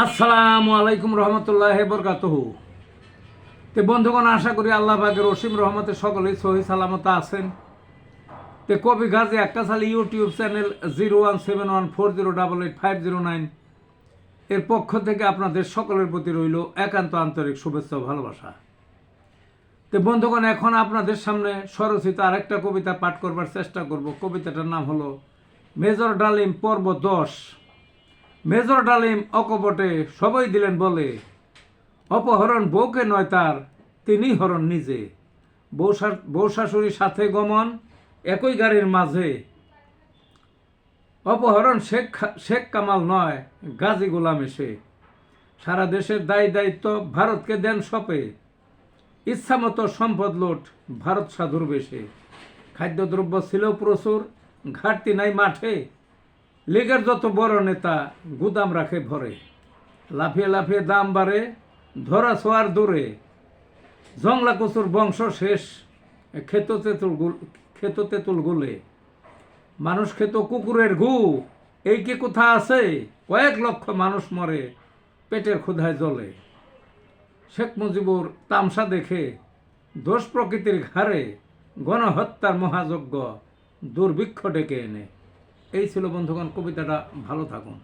আসসালামু আলাইকুম রহমতুল্লাহ বরকাতুহু। তে বন্ধুগণ, আশা করি আল্লাহ পাকের অসীম রহমতে সকলেই সহি সালামত আছেন। তে কবি গাজী আক্কাস আলী ইউটিউব চ্যানেল 017140885009 এর পক্ষ থেকে আপনাদের সকলের প্রতি রইল একান্ত আন্তরিক শুভেচ্ছা ও ভালোবাসা। তে বন্ধুগণ, এখন আপনাদের সামনে স্বরচিত আরেকটা কবিতা পাঠ করবার চেষ্টা করব। কবিতাটার নাম হলো মেজর ডালিম পর্ব 10। মেজর ডালিম অকপটে সবই দিলেন বলে, অপহরণ বউকে নয় তার, তিনি হরণ নিজে। বউ শাশুড়ির সাথে গমন একই গাড়ির মাঝে, অপহরণ শেখ কামাল নয় গাজী গোলাম এসে। সারা দেশের দায়ী দায়িত্ব ভারতকে দেন সপে, ইচ্ছামতো সম্পদ লুট ভারত সাধুর বেশে। খাদ্যদ্রব্য ছিল প্রচুর, ঘাটতি নাই মাঠে, লীগের যত বড় নেতা গুদাম রাখে ভরে। লাফিয়ে লাফিয়ে দাম বাড়ে, ধরা ছোঁয়ার দূরে, জংলা কচুর বংশ শেষ, খেত তেঁতুল গুলে। মানুষ খেত কুকুরের গু, এই কি কোথা আছে, কয়েক লক্ষ মানুষ মরে পেটের ক্ষুধায় জ্বলে। শেখ মুজিবুর তামসা দেখে দোষ প্রকৃতির ঘাড়ে, গণহত্যার মহাযজ্ঞ দুর্ভিক্ষ ডেকে এনে। এই ছিল বন্ধুগণ কবিতাটা। ভালো থাকুন।